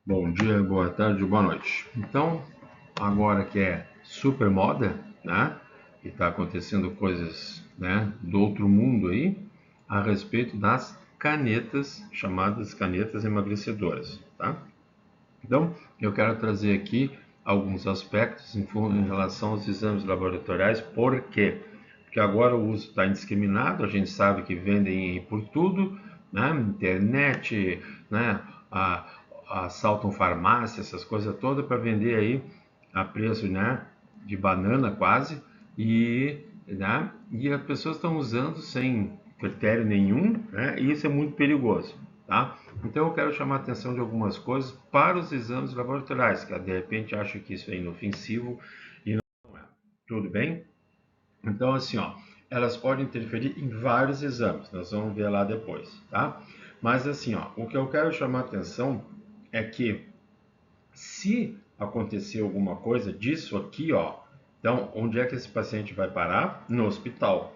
Bom dia, boa tarde, boa noite. Então, agora que é super moda, né? E está acontecendo coisas, né, do outro mundo aí, a respeito das canetas, chamadas canetas emagrecedoras, tá? Então, eu quero trazer aqui alguns aspectos em relação aos exames laboratoriais. Por quê? Porque agora o uso está indiscriminado, a gente sabe que vendem por tudo, né? Internet, né? A, assaltam farmácia, essas coisas todas para vender aí a preço, né? De banana quase, né? E as pessoas estão usando sem critério nenhum, né? E isso é muito perigoso, tá? Então eu quero chamar a atenção de algumas coisas para os exames laboratoriais, que de repente acho que isso é inofensivo e não é. Tudo bem? Então assim, ó, elas podem interferir em vários exames, nós vamos ver lá depois, tá? Mas assim, ó, o que eu quero chamar a atenção é que se acontecer alguma coisa disso aqui, ó, então onde é que esse paciente vai parar? No hospital,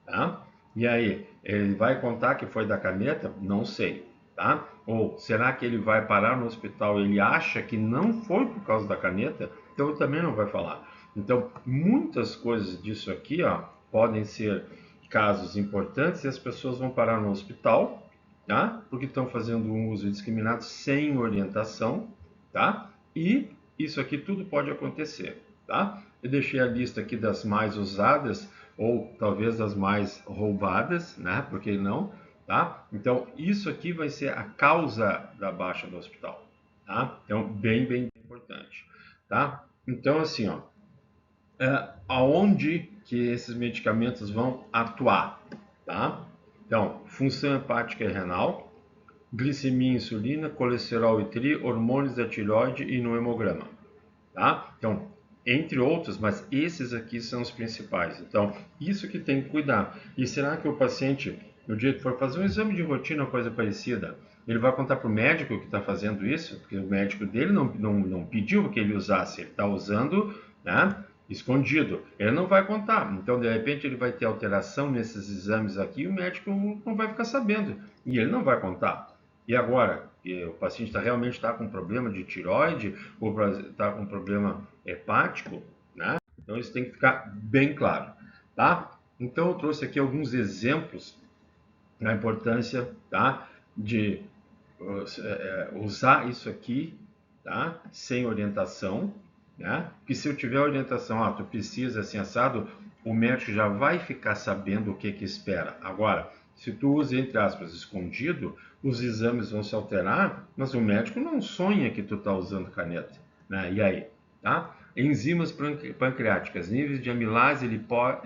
tá? E aí, ele vai contar que foi da caneta? Não sei, tá? Ou será que ele vai parar no hospital e ele acha que não foi por causa da caneta? Então ele também não vai falar. Então, muitas coisas disso aqui, ó, podem ser casos importantes e as pessoas vão parar no hospital, tá? Porque estão fazendo um uso indiscriminado sem orientação, tá? E isso aqui tudo pode acontecer, tá? Eu deixei a lista aqui das mais usadas ou talvez das mais roubadas, né? Por que não? Tá? Então, isso aqui vai ser a causa da baixa do hospital, tá? Então, bem importante, tá? Então, assim, ó, aonde que esses medicamentos vão atuar, tá? Então, função hepática e renal, glicemia e insulina, colesterol e tri, hormônios da tireoide e no hemograma, tá? Então, entre outros, mas esses aqui são os principais. Então, isso que tem que cuidar. E será que o paciente, no dia que for fazer um exame de rotina ou coisa parecida, ele vai contar para o médico que está fazendo isso? Porque o médico dele não pediu que ele usasse, ele está usando, né, escondido. Ele não vai contar. Então, de repente, ele vai ter alteração nesses exames aqui e o médico não vai ficar sabendo. E ele não vai contar. E agora, que o paciente realmente está com problema de tiroide ou está com problema hepático, né? Então isso tem que ficar bem claro, tá? Então eu trouxe aqui alguns exemplos da importância, tá? De usar isso aqui, tá? Sem orientação, né? Porque se eu tiver orientação, tu precisa assim assado, o médico já vai ficar sabendo o que que espera. Agora, se tu usa entre aspas escondido, os exames vão se alterar, mas o médico não sonha que tu está usando caneta, né? E aí, tá? Enzimas pancreáticas, níveis de amilase e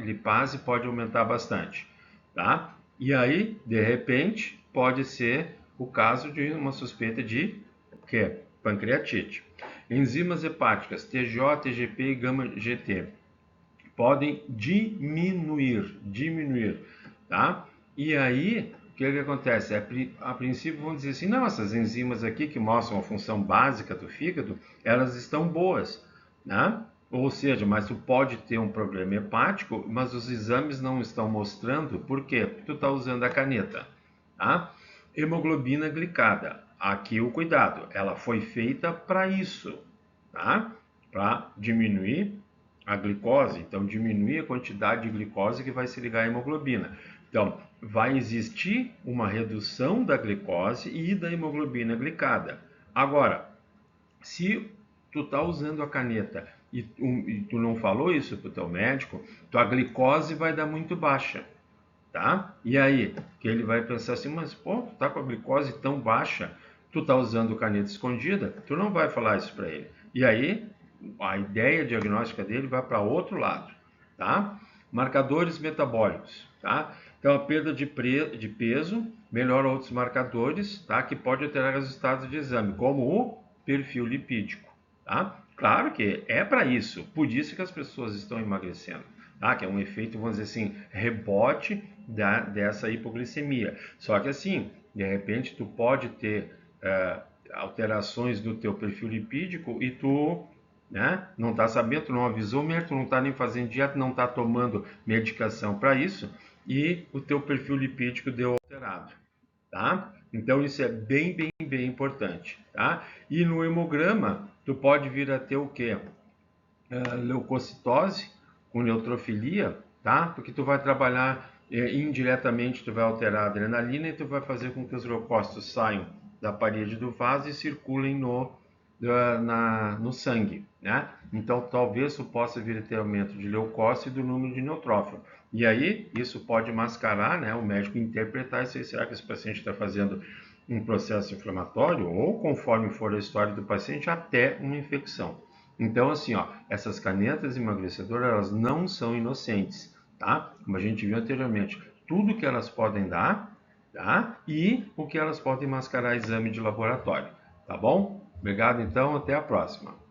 lipase pode aumentar bastante, tá? E aí, de repente, pode ser o caso de uma suspeita de que? Pancreatite. Enzimas hepáticas TGO, TGP e gama-GT podem diminuir, tá? E aí, o que acontece? A princípio vão dizer assim, não, essas enzimas aqui que mostram a função básica do fígado, elas estão boas, né? Ou seja, mas tu pode ter um problema hepático, mas os exames não estão mostrando, por quê? Porque tu está usando a caneta, tá? Hemoglobina glicada, aqui o cuidado, ela foi feita para isso, tá? Para diminuir a glicose, então diminuir a quantidade de glicose que vai se ligar à hemoglobina. Então, vai existir uma redução da glicose e da hemoglobina glicada. Agora, se tu está usando a caneta e tu não falou isso para o teu médico, tua glicose vai dar muito baixa, tá? E aí, que ele vai pensar assim, mas pô, tu tá com a glicose tão baixa, tu tá usando caneta escondida, tu não vai falar isso para ele. E aí, a ideia diagnóstica dele vai para outro lado, tá? Marcadores metabólicos, tá? Então, a perda de peso melhora outros marcadores, tá? Que pode alterar os resultados de exame, como o perfil lipídico, tá? Claro que é para isso, por isso que as pessoas estão emagrecendo, tá? Que é um efeito, vamos dizer assim, rebote dessa hipoglicemia. Só que assim, de repente tu pode ter alterações do teu perfil lipídico e tu, né, não está sabendo, tu não avisou mesmo, tu não está nem fazendo dieta, não está tomando medicação para isso e o teu perfil lipídico deu alterado, tá? Então isso é bem importante, tá? E no hemograma, tu pode vir a ter o quê? Leucocitose com neutrofilia, tá? Porque tu vai trabalhar indiretamente, tu vai alterar a adrenalina e tu vai fazer com que os leucócitos saiam da parede do vaso e circulem no sangue, né? Então talvez tu possa vir a ter aumento de leucócito e do número de neutrófilo. E aí isso pode mascarar, né? O médico interpretar se será que esse paciente está fazendo um processo inflamatório ou, conforme for a história do paciente, até uma infecção. Então, assim, ó, essas canetas emagrecedoras, elas não são inocentes, tá? Como a gente viu anteriormente, tudo que elas podem dar, tá? E o que elas podem mascarar exame de laboratório, tá bom? Obrigado, então, até a próxima.